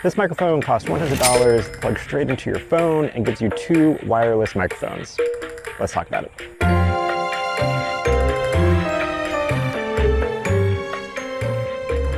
This microphone costs $100, plugs straight into your phone, and gives you 2 wireless microphones. Let's talk about it.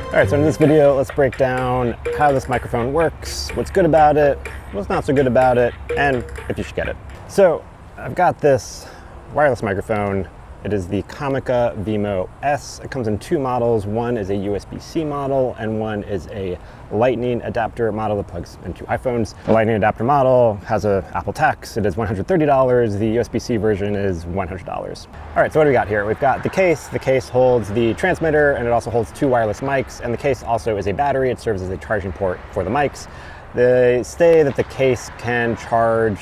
All right, so in this video, let's break down how this microphone works, what's good about it, what's not so good about it, and if you should get it. So I've got this wireless microphone. It is the Comica Vimo S. It comes in 2 models. One is a USB-C model and one is a lightning adapter model that plugs into iPhones. The lightning adapter model has an Apple tax. It is $130. The USB-C version is $100. All right, so what do we got here? We've got the case. The case holds the transmitter and it also holds 2 wireless mics, and the case also is a battery. It serves as a charging port for the mics. They say that the case can charge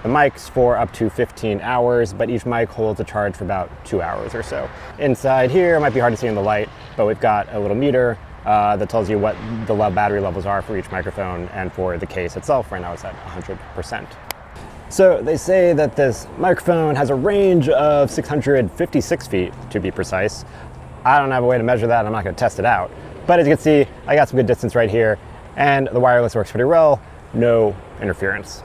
the mics for up to 15 hours, but each mic holds a charge for about 2 hours or so. Inside here, it might be hard to see in the light, but we've got a little meter that tells you what the battery levels are for each microphone, and for the case itself, right now it's at 100%. So they say that this microphone has a range of 656 feet, to be precise. I don't have a way to measure that, I'm not gonna test it out. But as you can see, I got some good distance right here, and the wireless works pretty well, no interference.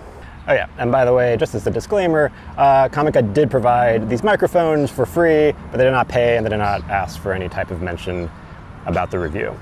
Oh yeah, and by the way, just as a disclaimer, Comica did provide these microphones for free, but they did not pay and they did not ask for any type of mention about the review.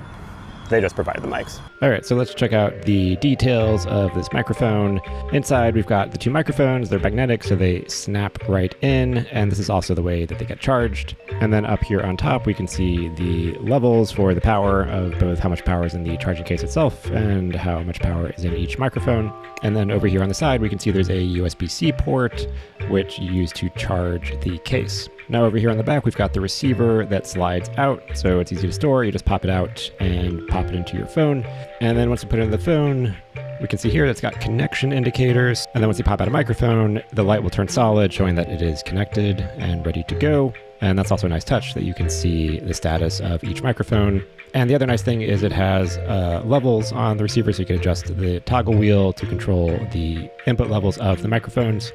They just provided the mics. All right, so let's check out the details of this microphone. Inside, we've got the 2 microphones. They're magnetic, so they snap right in, and this is also the way that they get charged. And then up here on top, we can see the levels for the power of both how much power is in the charging case itself and how much power is in each microphone. And then over here on the side, we can see there's a USB-C port, which you use to charge the case. Now over here on the back, we've got the receiver that slides out, so it's easy to store. You just pop it out and pop it into your phone. And then once you put it in the phone, we can see here that's got connection indicators. And then once you pop out a microphone, the light will turn solid, showing that it is connected and ready to go. And that's also a nice touch that you can see the status of each microphone. And the other nice thing is it has levels on the receiver, so you can adjust the toggle wheel to control the input levels of the microphones.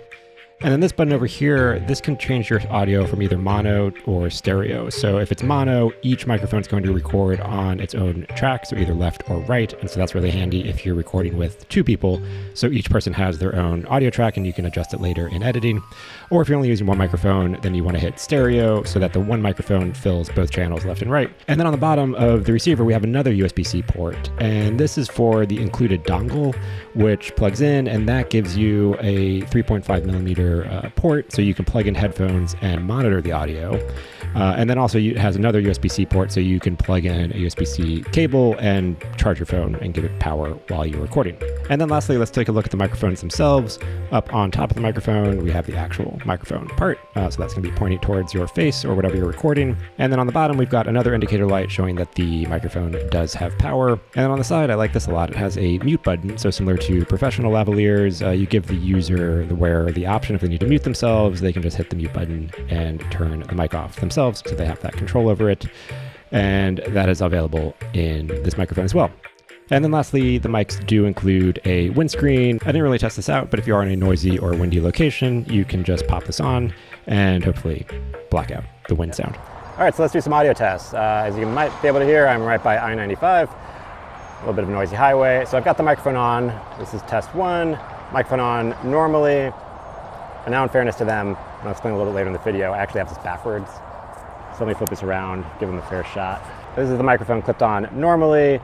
And then this button over here, this can change your audio from either mono or stereo. So if it's mono, each microphone is going to record on its own track, so either left or right. And so that's really handy if you're recording with 2 people. So each person has their own audio track and you can adjust it later in editing. Or if you're only using 1 microphone, then you want to hit stereo so that the 1 microphone fills both channels left and right. And then on the bottom of the receiver, we have another USB-C port. And this is for the included dongle, which plugs in, and that gives you a 3.5 millimeter port, so you can plug in headphones and monitor the audio. And then also it has another USB-C port, so you can plug in a USB-C cable and charge your phone and give it power while you're recording. And then lastly, let's take a look at the microphones themselves. Up on top of the microphone, we have the actual microphone part. So that's going to be pointing towards your face or whatever you're recording. And then on the bottom, we've got another indicator light showing that the microphone does have power. And then on the side, I like this a lot. It has a mute button. So similar to professional lavaliers, you give the user, the wearer, the option if they need to mute themselves, they can just hit the mute button and turn the mic off themselves, so they have that control over it. And that is available in this microphone as well. And then lastly, the mics do include a windscreen. I didn't really test this out, but if you are in a noisy or windy location, you can just pop this on and hopefully block out the wind sound. All right, so let's do some audio tests. As you might be able to hear, I'm right by I-95, a little bit of a noisy highway. So I've got the microphone on. This is test 1, microphone on normally. And now in fairness to them, and I'll explain a little bit later in the video, I actually have this backwards. So let me flip this around, give them a fair shot. This is the microphone clipped on normally,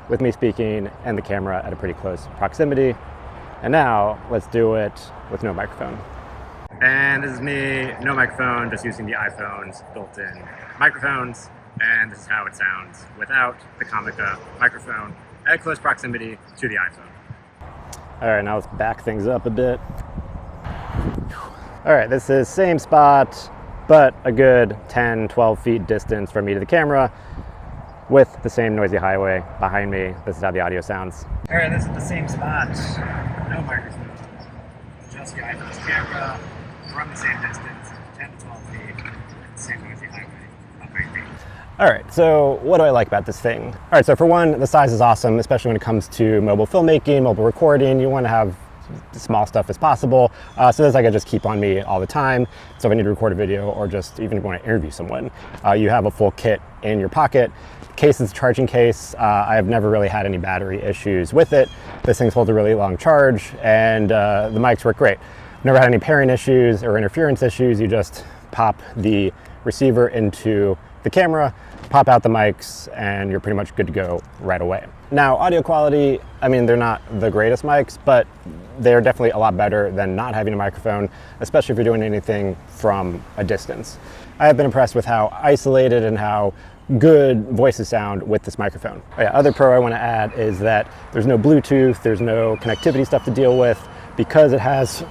with me speaking and the camera at a pretty close proximity. And now let's do it with no microphone. And this is me, no microphone, just using the iPhone's built-in microphones. And this is how it sounds without the Comica microphone at close proximity to the iPhone. All right, now let's back things up a bit. All right, this is same spot, but a good 10, 12 feet distance from me to the camera with the same noisy highway behind me. This is how the audio sounds. All right, this is the same spot, no microphone, just the iPhone's camera from the same distance, 10 to 12 feet, with the same noisy highway behind me. All right, so what do I like about this thing? All right, so for one, the size is awesome, especially when it comes to mobile filmmaking, mobile recording. You want to have small stuff as possible. So this I can just keep on me all the time. So if I need to record a video or just even want to interview someone, you have a full kit in your pocket. Case is a charging case. I have never really had any battery issues with it. This thing holds a really long charge, and the mics work great. Never had any pairing issues or interference issues. You just pop the receiver into the camera, pop out the mics, and you're pretty much good to go right away. Now, audio quality, I mean, they're not the greatest mics, but they're definitely a lot better than not having a microphone, especially if you're doing anything from a distance. I have been impressed with how isolated and how good voices sound with this microphone. Other pro I want to add is that there's no Bluetooth, there's no connectivity stuff to deal with because it has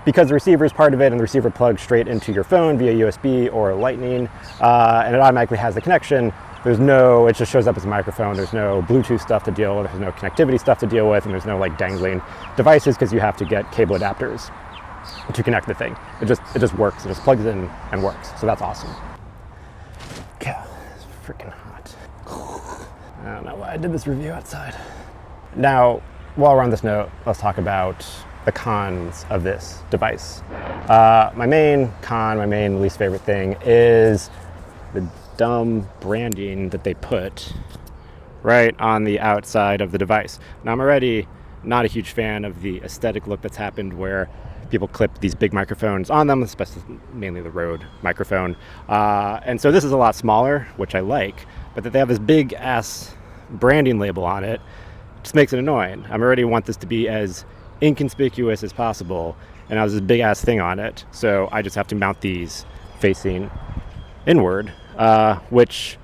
because the receiver is part of it and the receiver plugs straight into your phone via USB or Lightning, and it automatically has the connection. It just shows up as a microphone. There's no Bluetooth stuff to deal with, there's no connectivity stuff to deal with, and there's no like dangling devices because you have to get cable adapters to connect the thing. It just works. It just plugs in and works. So that's awesome. God, it's freaking hot. I don't know why I did this review outside. Now, while we're on this note, let's talk about the cons of this device. My main least favorite thing is the dumb branding that they put right on the outside of the device. Now, I'm already not a huge fan of the aesthetic look that's happened where people clip these big microphones on them, especially mainly the Rode microphone. And so this is a lot smaller, which I like, but that they have this big ass branding label on it just makes it annoying. I already want this to be as inconspicuous as possible, and I have this big ass thing on it, so I just have to mount these facing inward, which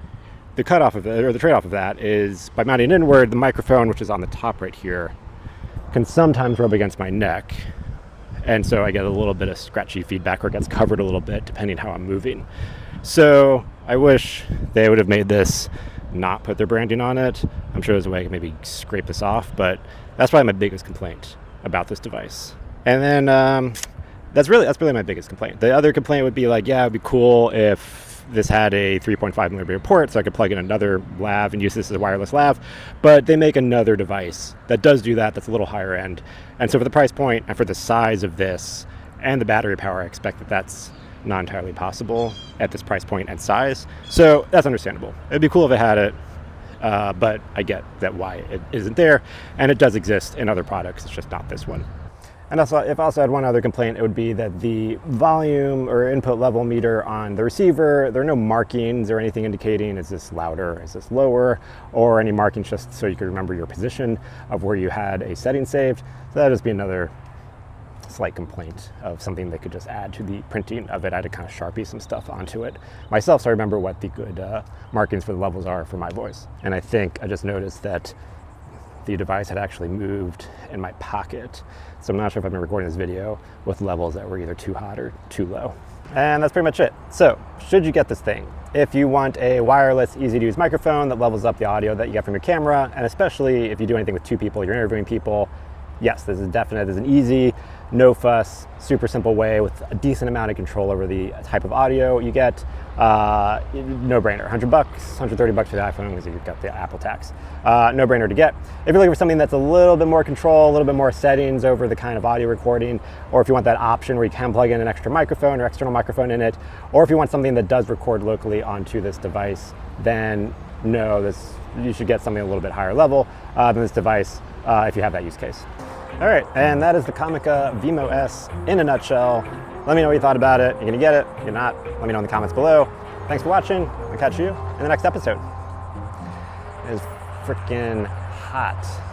the cutoff of it, or the trade-off of that, is by mounting inward, the microphone, which is on the top right here, can sometimes rub against my neck, and so I get a little bit of scratchy feedback, or it gets covered a little bit depending how I'm moving. So I wish they would have made this not put their branding on it. I'm sure there's a way I can maybe scrape this off, but that's probably my biggest complaint about this device. And then that's really my biggest complaint. The other complaint would be like, yeah, it'd be cool if this had a 3.5 millimeter port so I could plug in another lav and use this as a wireless lav, but they make another device that does do that, that's a little higher end. And so for the price point and for the size of this and the battery power, I expect that that's not entirely possible at this price point and size. So that's understandable. It'd be cool if it had it, but I get that why it isn't there, and it does exist in other products, it's just not this one. And also, if I also had one other complaint, it would be that the volume or input level meter on the receiver, there are no markings or anything indicating is this louder, is this lower, or any markings just so you could remember your position of where you had a setting saved. So that would just be another slight complaint of something they could just add to the printing of it. I had to kind of Sharpie some stuff onto it myself so I remember what the good markings for the levels are for my voice. And I think I just noticed that the device had actually moved in my pocket. So I'm not sure if I've been recording this video with levels that were either too hot or too low. And that's pretty much it. So should you get this thing? If you want a wireless, easy to use microphone that levels up the audio that you get from your camera, and especially if you do anything with two people, you're interviewing people, yes, this is definite. This is an easy, no fuss, super simple way with a decent amount of control over the type of audio you get. No brainer. $100, $130 for the iPhone because you've got the Apple tax. No brainer to get. If you're looking for something that's a little bit more control, a little bit more settings over the kind of audio recording, or if you want that option where you can plug in an extra microphone or external microphone in it, or if you want something that does record locally onto this device, then no, you should get something a little bit higher level than this device if you have that use case. All right, and that is the Comica Vimo S in a nutshell. Let me know what you thought about it. You're gonna get it, you're not, let me know in the comments below. Thanks for watching. I'll catch you in the next episode. It is freaking hot.